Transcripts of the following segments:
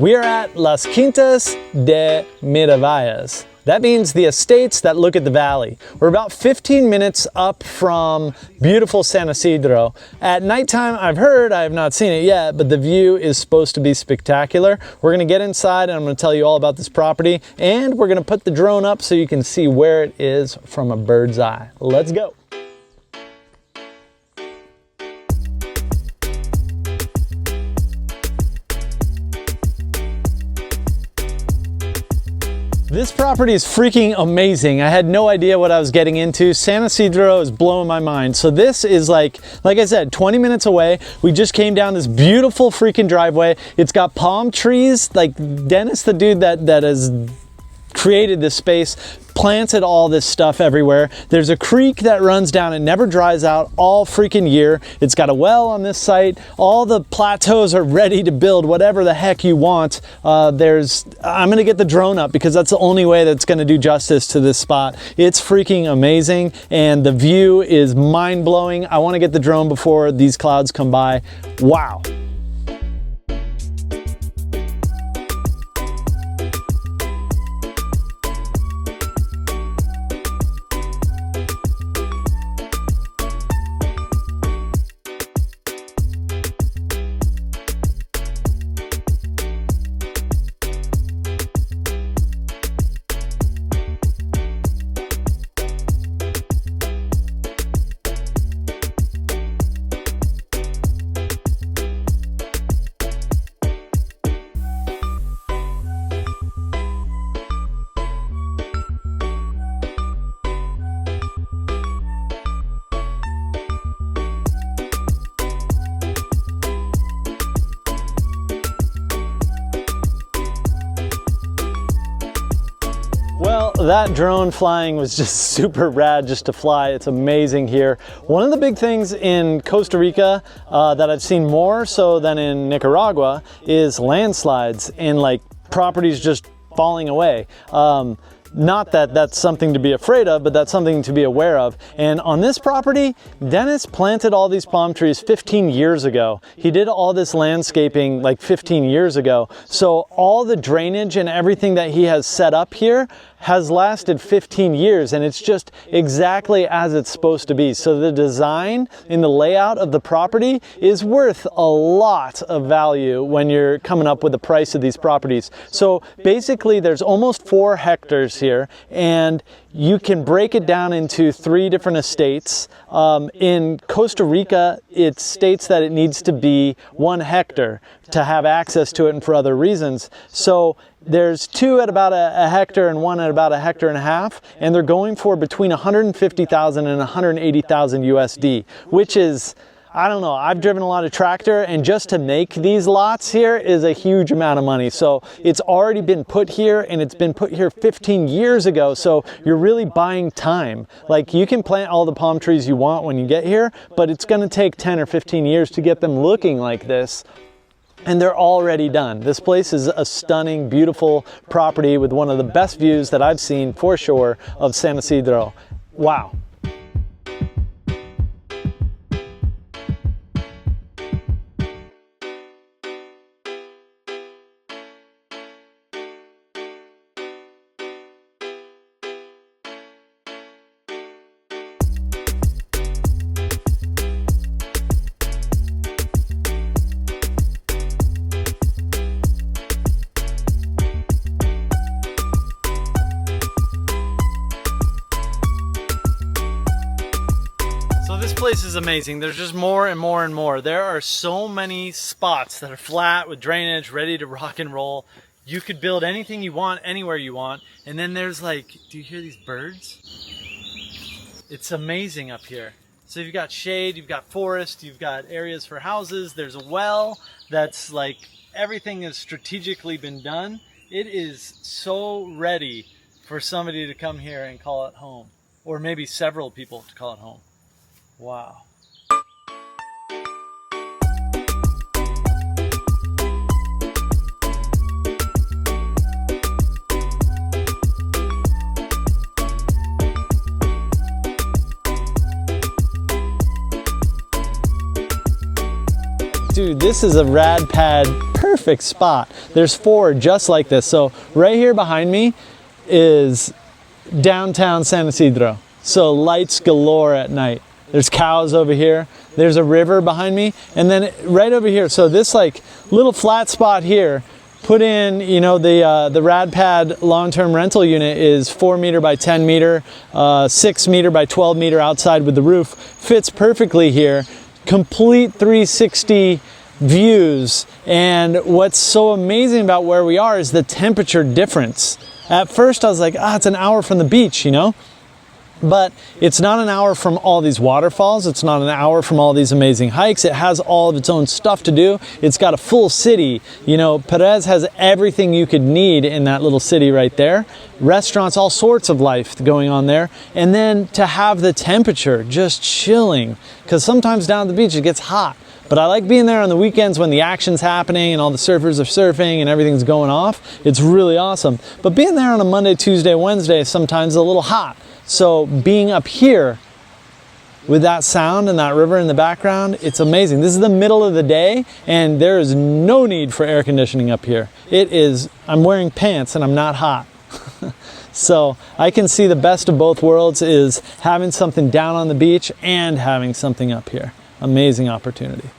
We are at Las Quintas de Miravalles. That means the estates that look at the valley. We're about 15 minutes up from beautiful San Isidro. At nighttime, I've heard, I have not seen it yet, but the view is supposed to be spectacular. We're gonna get inside and I'm gonna tell you all about this property, and we're gonna put the drone up so you can see where it is from a bird's eye. Let's go. This property is freaking amazing. I had no idea what I was getting into. San Isidro is blowing my mind. So this is like I said, 20 minutes away. We just came down this beautiful freaking driveway. It's got palm trees. Like Dennis, the dude that has created this space, planted all this stuff everywhere. There's a creek that runs down and never dries out all freaking year. It's got a well on this site. All the plateaus are ready to build whatever the heck you want. I'm gonna get the drone up because that's the only way that's gonna do justice to this spot. It's freaking amazing and the view is mind-blowing. I wanna get the drone before these clouds come by. Wow. Well, that drone flying was just super rad just to fly. It's amazing here. One of the big things in Costa Rica that I've seen more so than in Nicaragua is landslides and like properties just falling away. Not that that's something to be afraid of, but that's something to be aware of. And on this property, Dennis planted all these palm trees 15 years ago. He did all this landscaping like 15 years ago. So all the drainage and everything that he has set up here has lasted 15 years and it's just exactly as it's supposed to be. So the design in the layout of the property is worth a lot of value when you're coming up with the price of these properties. So basically there's almost 4 hectares here and you can break it down into 3 different estates. In Costa Rica, it states that it needs to be 1 hectare to have access to it and for other reasons. So there's 2 at about a hectare and 1 at about a hectare and a half, and they're going for between 150,000 and 180,000 USD, which is, I don't know, I've driven a lot of tractor and just to make these lots here is a huge amount of money. So it's already been put here and it's been put here 15 years ago. So you're really buying time. Like you can plant all the palm trees you want when you get here, but it's gonna take 10 or 15 years to get them looking like this. And they're already done. This place is a stunning, beautiful property with one of the best views that I've seen for sure of San Isidro. Wow. This place is amazing. There's just more and more and more. There are so many spots that are flat with drainage, ready to rock and roll. You could build anything you want, anywhere you want. And then there's like, do you hear these birds? It's amazing up here. So you've got shade, you've got forest, you've got areas for houses. There's a well that's like, everything has strategically been done. It is so ready for somebody to come here and call it home. Or maybe several people to call it home. Wow. Dude, this is a rad pad perfect spot. There's 4 just like this. So right here behind me is downtown San Isidro. So lights galore at night. There's cows over here. There's a river behind me. And then right over here, so this like little flat spot here, put in, you know, the RadPad long-term rental unit is 4 meter by 10 meter, 6 meter by 12 meter outside with the roof. Fits perfectly here. Complete 360 views. And what's so amazing about where we are is the temperature difference. At first I was like, it's an hour from the beach, you know? But it's not an hour from all these waterfalls. It's not an hour from all these amazing hikes. It has all of its own stuff to do. It's got a full city. You know, Perez has everything you could need in that little city right there. Restaurants, all sorts of life going on there. And then to have the temperature just chilling, because sometimes down at the beach it gets hot. But I like being there on the weekends when the action's happening and all the surfers are surfing and everything's going off. It's really awesome. But being there on a Monday, Tuesday, Wednesday sometimes is a little hot. So being up here with that sound and that river in the background, it's amazing. This is the middle of the day and there is no need for air conditioning up here. It is, I'm wearing pants and I'm not hot. So I can see the best of both worlds is having something down on the beach and having something up here. Amazing opportunity.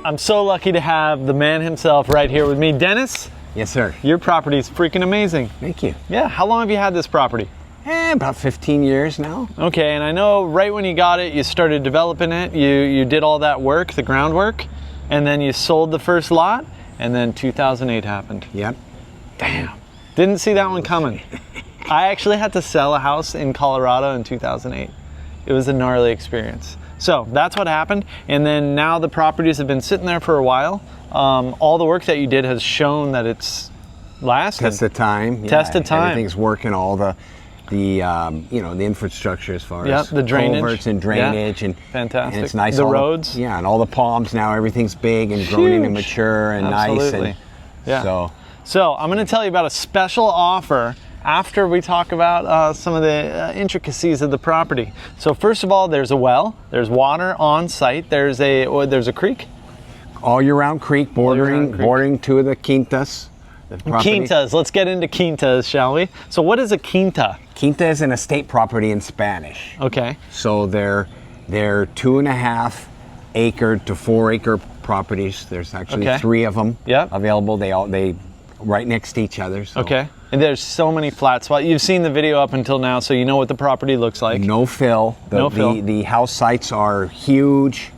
I'm so lucky to have the man himself right here with me. Dennis? Yes, sir. Your property is freaking amazing. Thank you. Yeah, how long have you had this property? About 15 years now. Okay, and I know right when you got it, you started developing it, you did all that work, the groundwork, and then you sold the first lot, and then 2008 happened. Yep. Damn. Didn't see that one coming. I actually had to sell a house in Colorado in 2008. It was a gnarly experience. So that's what happened, and then now the properties have been sitting there for a while. All the work that you did has shown that it's lasted. Test of time. Test of time. Everything's working. All the you know, the infrastructure as far as the drainage, culverts and drainage, and fantastic. And it's nice. The roads. And all the palms now. Everything's big and growing and mature and Absolutely. Nice. And So I'm going to tell you about a special offer after we talk about some of the intricacies of the property. So first of all, there's a well, there's water on site, there's a creek. All year round creek, bordering two of the quintas. Quintas, let's get into quintas, shall we? So what is a quinta? Quinta is an estate property in Spanish. Okay. So they're 2.5 acre to 4 acre properties. There's actually 3 of them available. They right next to each other. So. Okay. And there's so many flat spots. You've seen the video up until now, so you know what the property looks like. No fill. No fill. The house sites are huge,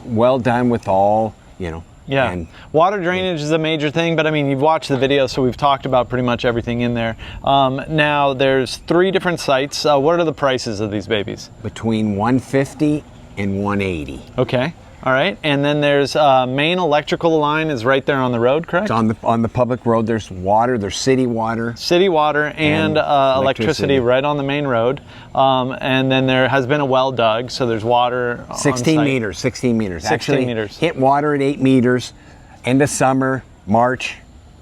well done with all, you know. Yeah, and water drainage is a major thing, but I mean, you've watched the video, so we've talked about pretty much everything in there. Now, there's 3 different sites. What are the prices of these babies? Between $150 and $180. Okay. All right, and then there's main electrical line is right there on the road, correct? It's on the public road. There's water, there's city water. City water and electricity right on the main road. And then there has been a well dug, so there's water 16 on site. meters, 16 meters. 16 Actually, meters. Hit water at 8 meters. End of summer, March,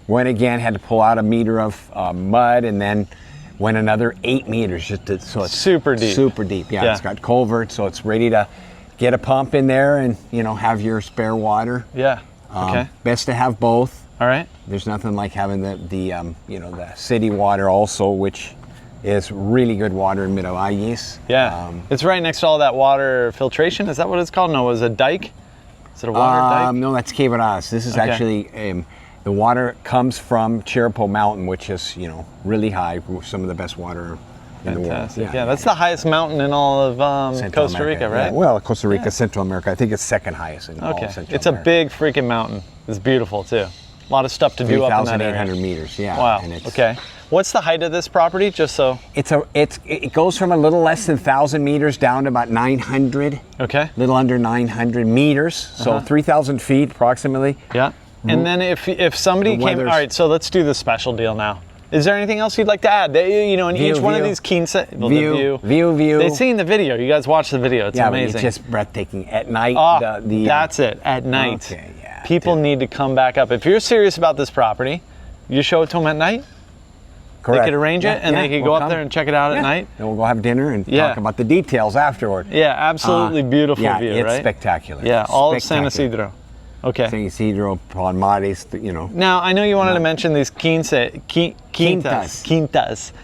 went again, had to pull out a meter of mud, and then went another 8 meters. So it's super deep. Super deep, yeah. It's got culvert, so it's ready to get a pump in there and, you know, have your spare water. Yeah, okay. Best to have both. All right. There's nothing like having the you know, the city water also, which is really good water in Miravalles. Yeah. It's right next to all that water filtration. Is that what it's called? No, it was a dike. Is it a water dike? No, that's Quebradas. This is actually the water comes from Chirripó Mountain, which is, you know, really high, some of the best water in the world. Yeah, that's the highest mountain in all of Costa Rica, right? Yeah. Well, Costa Rica, Central America. I think it's second highest in all of Central It's America. a big freaking mountain. It's beautiful too. A lot of stuff to do up in that area. 3,800 meters, yeah. Wow. And Okay. What's the height of this property, just so? It goes from a little less than 1,000 meters down to about 900. Okay. A little under 900 meters, so 3,000 feet approximately. Yeah. And then if somebody came, all right, so let's do the special deal now. Is there anything else you'd like to add? You know, in each one of these quince, view. They've seen the video. You guys watch the video. It's amazing. It's just breathtaking. At night, that's it. At night. Okay, yeah. People need to come back up. If you're serious about this property, you show it to them at night. Correct. They could arrange it, and they could go up there and check it out at night. And we'll go have dinner and talk about the details afterward. Yeah, absolutely beautiful view, it's right? Spectacular. Yeah, all of San Isidro. Okay. San Isidro, Palmares, you know. Now, I know you wanted to mention these quintas.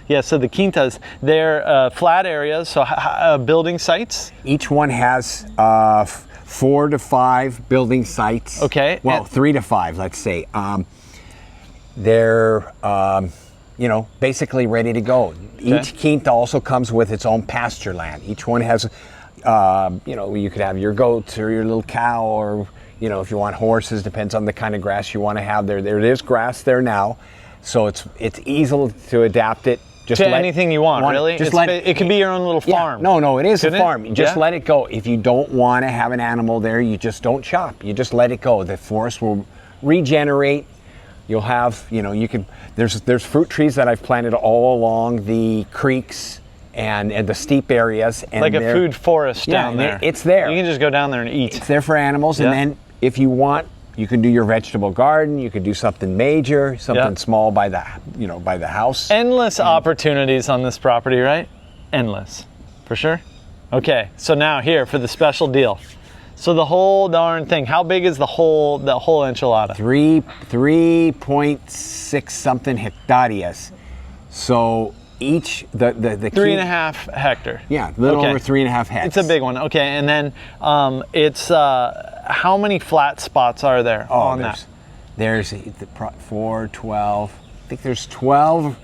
Yeah, so the quintas, they're flat areas, so building sites. Each one has 4 to 5 building sites. Okay. Well, 3 to 5, let's say. They're, you know, basically ready to go. Okay. Each quinta also comes with its own pasture land. Each one has, you know, you could have your goats or your little cow, or, you know, if you want horses, depends on the kind of grass you want to have there. There is grass there now, so it's easy to adapt it. Just to anything you want, really? It could be your own little farm. No, it is a farm. Just let it go. If you don't want to have an animal there, you just don't chop. You just let it go. The forest will regenerate. You'll have, you know, you could, there's fruit trees that I've planted all along the creeks and the steep areas. And like a food forest down there. It's there. You can just go down there and eat. It's there for animals. And then if you want, you can do your vegetable garden. You could do something major, something small by the, you know, by the house. Endless opportunities on this property, right? Endless, for sure. Okay, so now here for the special deal. So the whole darn thing, how big is the whole enchilada? 3.6 something hectares. So each the 3.5 hectare. Yeah, a little over 3.5 hectares. It's a big one. Okay, and then it's how many flat spots are there on that? There's 4, 12. I think there's 12.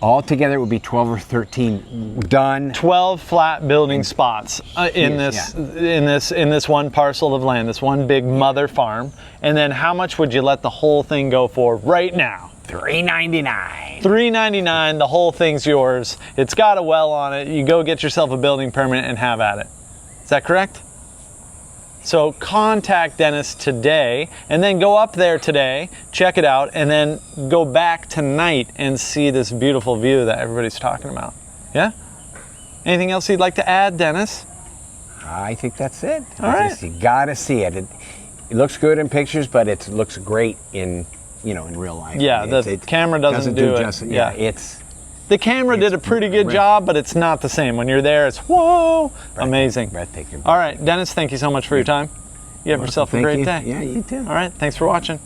Altogether, it would be 12 or 13 done. 12 flat building spots in this one parcel of land, this one big mother farm. And then how much would you let the whole thing go for right now? $399. $399. The whole thing's yours. It's got a well on it. You go get yourself a building permit and have at it. Is that correct? So contact Dennis today, and then go up there today, check it out, and then go back tonight and see this beautiful view that everybody's talking about. Yeah? Anything else you'd like to add, Dennis? I think that's it. All right. You gotta see it. It looks good in pictures, but it looks great in, you know, in real life. Yeah, the camera doesn't do it. Justice. Yeah, the camera did a pretty good job, but it's not the same. When you're there, it's whoa, amazing. Breathtaking. All right, Dennis, thank you so much for your time. You have yourself a great day. Yeah, you too. All right, thanks for watching.